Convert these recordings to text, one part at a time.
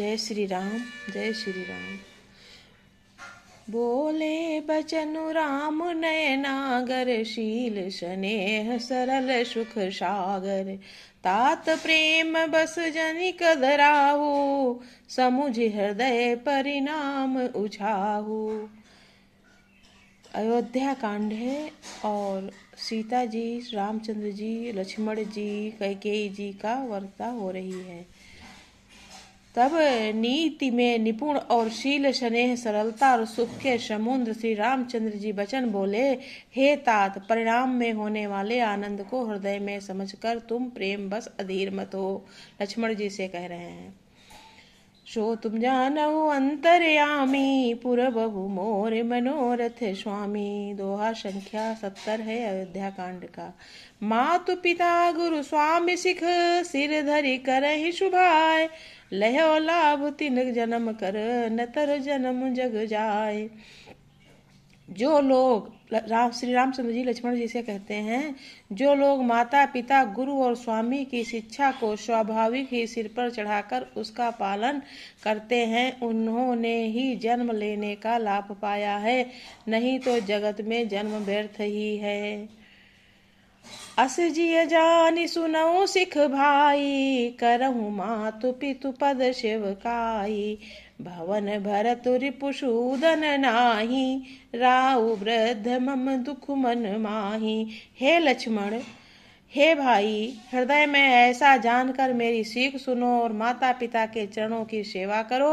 जय श्री राम, जय श्री राम। बोले बचनु राम नयनागर, शील स्नेह सरल सुख सागर। तात प्रेम बस जनिक धराहु, समुझ हृदय परिणाम उछाहु। अयोध्या कांड है और सीता जी, रामचंद्र जी, लक्ष्मण जी, कैकेयी जी का वार्ता हो रही है। तब नीति में निपुण और शील स्नेह सरलता और सुख के समुद्र श्री रामचंद्र जी वचन बोले, हे तात, परिणाम में होने वाले आनंद को हृदय में समझकर तुम प्रेम बस अधीर मत हो। लक्ष्मण जी से कह रहे हैं, सो तुम जानहु अंतर्यामी, पुरबहु मोर मनोरथ स्वामी। दोहा संख्या 70 है अयोध्या कांड का। मातु पिता गुरु स्वामी सिख, सिर धरि करहि शुभाय। लहो लाभ तिन जन्म कर, न तर जन्म जग जाय। जो लोग श्री रामचंद्र जी लक्ष्मण जी से कहते हैं, जो लोग माता पिता गुरु और स्वामी की शिक्षा को स्वाभाविक ही सिर पर चढ़ाकर उसका पालन करते हैं, उन्होंने ही जन्म लेने का लाभ पाया है, नहीं तो जगत में जन्म व्यर्थ ही है। अस जिय जानि सुनऊ सिख भाई, करहु मातु पितु पद सेवकाई। भवन भरत रिपुसूदन नाही, राउ वृद्ध मम दुख मन माही। हे लक्ष्मण, हे भाई, हृदय में ऐसा जानकर मेरी सीख सुनो और माता पिता के चरणों की सेवा करो।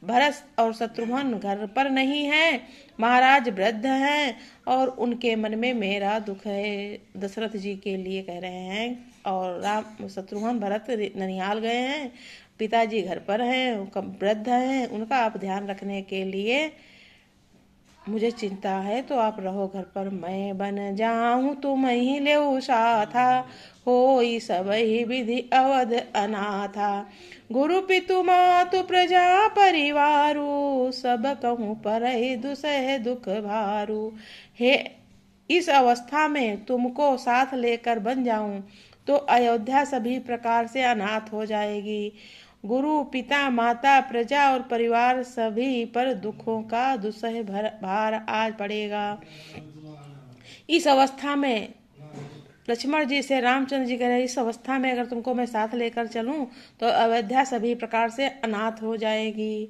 भरत और शत्रुघ्न घर पर नहीं हैं, महाराज वृद्ध हैं और उनके मन में मेरा दुख है। दशरथ जी के लिए कह रहे हैं। और राम शत्रुघ्न भरत ननिहाल गए हैं, पिताजी घर पर हैं, वृद्ध हैं, उनका आप ध्यान रखने के लिए मुझे चिंता है, तो आप रहो घर पर। मैं बन जाऊं तुम ही लेऊ साथा, होई सबहि विधि अवध अनाथा। गुरु पितु मातु प्रजा परिवारु, सब कहूँ परहि दुसह दुख भारू। हे, इस अवस्था में तुमको साथ लेकर बन जाऊं तो अयोध्या सभी प्रकार से अनाथ हो जाएगी। गुरु पिता माता प्रजा और परिवार सभी पर दुखों का दुसह भार आज पड़ेगा। इस अवस्था में लक्ष्मण जी से रामचंद्र जी कह रहे, इस अवस्था में अगर तुमको मैं साथ लेकर चलूं तो अयोध्या सभी प्रकार से अनाथ हो जाएगी।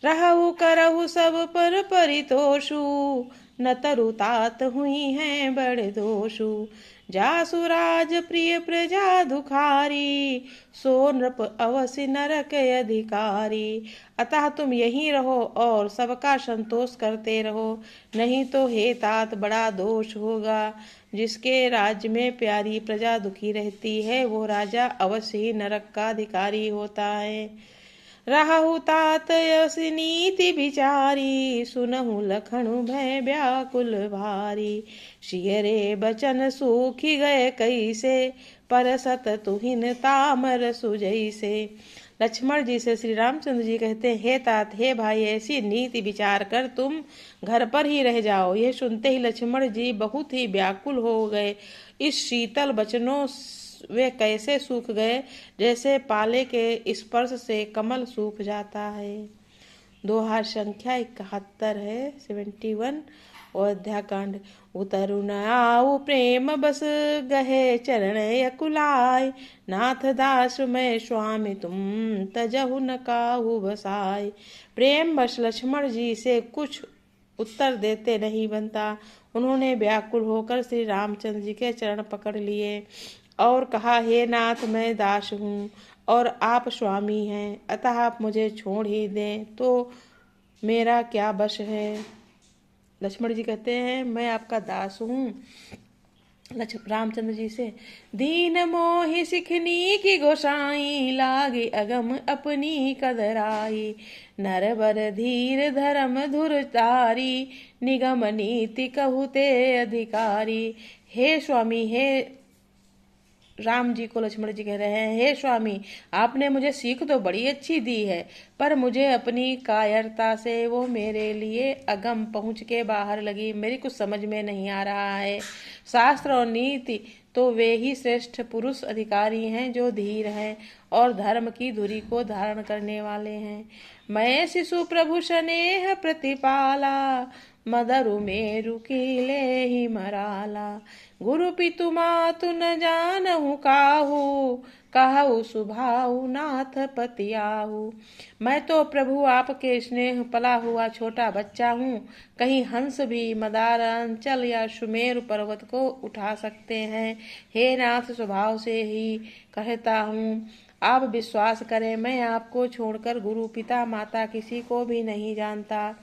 रहु करहु सब पर परितोषु, न तरु तात हुई हैं बड़ दोषु। जासु राज प्रिय प्रजा दुखारी, सो नृप अवसि नरक अधिकारी। अतः तुम यहीं रहो और सबका संतोष करते रहो, नहीं तो हे तात बड़ा दोष होगा। जिसके राज्य में प्यारी प्रजा दुखी रहती है, वो राजा अवश्य ही नरक का अधिकारी होता है। रहु तात यस नीति विचारी, सुनहु लखनु भय व्याकुल भारी। शियरे बचन सूखी गए कैसे, परसत तुहिन तामर सुजैसे। लक्ष्मण जी से श्री रामचंद्र जी कहते हैं, हे तात, हे भाई, ऐसी नीति विचार कर तुम घर पर ही रह जाओ। यह सुनते ही लक्ष्मण जी बहुत ही व्याकुल हो गए। इस शीतल वचनों वे कैसे सूख गए, जैसे पाले के स्पर्श से कमल सूख जाता है। दोहा संख्या 71 है 71। अयोध्या कांड। उतरु न आऊ प्रेम बस, गहे चरण यकुलाय। नाथ दास मैं स्वामी तुम, तजहु न काहू बसाय। प्रेम बस लक्ष्मण जी से कुछ उत्तर देते नहीं बनता। उन्होंने व्याकुल होकर श्री रामचंद्र जी के चरण पकड़ लिए और कहा, हे नाथ, मैं दास हूँ और आप स्वामी हैं, अतः आप मुझे छोड़ ही दें तो मेरा क्या बश है। लक्ष्मण जी कहते हैं, मैं आपका दास हूँ। रामचंद्र जी से, दीन मोहि सिखनी की गोसाई, लागे अगम अपनी कदराई। नर बर धीर धर्म धुर तारी, निगम नीति कहूते अधिकारी। हे स्वामी, हे राम जी को लक्ष्मण जी कह रहे हैं, हे स्वामी, आपने मुझे सीख तो बड़ी अच्छी दी है, पर मुझे अपनी कायरता से वो मेरे लिए अगम पहुँच के बाहर लगी। मेरी कुछ समझ में नहीं आ रहा है। शास्त्र और नीति तो वे ही श्रेष्ठ पुरुष अधिकारी हैं जो धीर हैं और धर्म की धुरी को धारण करने वाले हैं। मैं शिशु प्रभु स्नेह प्रतिपाला, मदरु मेरु कीले ही मराला। गुरु पितु मातु न जानहु काहू, कहु सुभाऊ नाथ पतियाहू। मैं तो प्रभु आपके स्नेह पला हुआ छोटा बच्चा हूँ। कहीं हंस भी मदार अंचल या सुमेरु पर्वत को उठा सकते हैं। हे नाथ, स्वभाव से ही कहता हूँ, आप विश्वास करें, मैं आपको छोड़कर गुरु पिता माता किसी को भी नहीं जानता।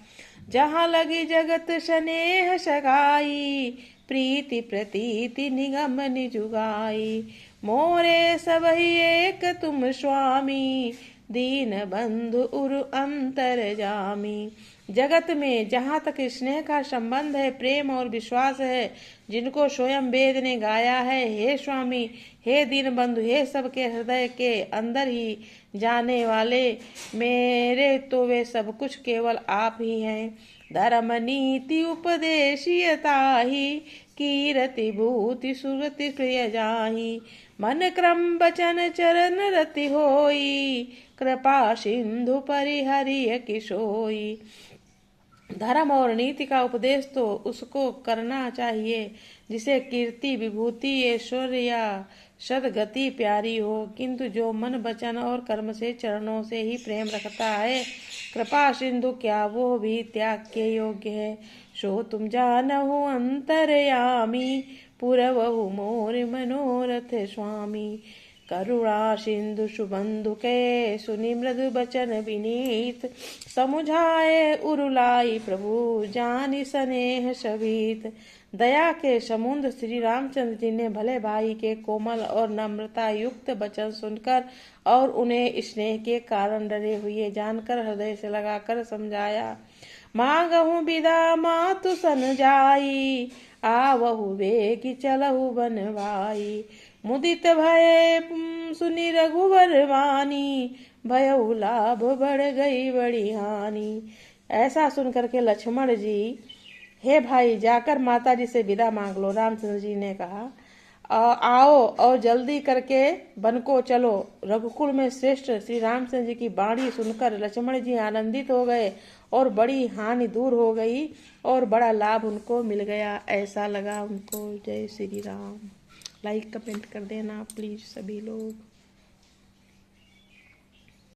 जहाँ लगी जगत स्नेह सगाई, प्रीति प्रतीति निगम निजुगाई। मोरे सबही एक तुम स्वामी, दीन बंधु उरु अंतर जामी। जगत में जहाँ तक स्नेह का संबंध है, प्रेम और विश्वास है, जिनको स्वयं वेद ने गाया है, हे स्वामी, हे दीन बंधु, हे सबके हृदय के अंदर ही जाने वाले, मेरे तो वे सब कुछ केवल आप ही हैं। धर्म नीति उपदेशियता ही, कीरति भूति सुरति प्रिय जाही। मन क्रम वचन चरण रति होई, कृपा सिंधु परिहरिय किशोई। धर्म और नीति का उपदेश तो उसको करना चाहिए जिसे कीर्ति विभूति ऐश्वर्य या सदगति प्यारी हो, किंतु जो मन वचन और कर्म से चरणों से ही प्रेम रखता है, कृपा सिंधु क्या वो भी त्याग के योग्य है। सो तुम जानहु अंतरयामी, पुरवहु मोर मनोरथ स्वामी। करुणा सिंधु सुबंधु के, सुनि मृदु बचन विनीत। समुझाए उरुलाई प्रभु, जानि स्नेह सभीत। दया के समुद्र श्री रामचंद्र जी ने भले भाई के कोमल और नम्रता युक्त वचन सुनकर और उन्हें स्नेह के कारण डरे हुए जानकर हृदय से लगाकर समझाया। मांगहु विदा मातु सन जाई, आवहु वेगी चलहु बनवाई। मुदित भय सुनि रघुवर वाणी, भयउ लाभ बढ़ गई बड़ी हानि। ऐसा सुनकर के लक्ष्मण जी, हे भाई, जाकर माता जी से विदा मांग लो। रामचंद्र जी ने कहा, आओ और जल्दी करके वन को चलो। रघुकुल में श्रेष्ठ श्री रामचंद्र जी की वाणी सुनकर लक्ष्मण जी आनंदित हो गए और बड़ी हानि दूर हो गई और बड़ा लाभ उनको मिल गया, ऐसा लगा उनको। जय श्री राम। लाइक कमेंट कर देना प्लीज सभी लोग।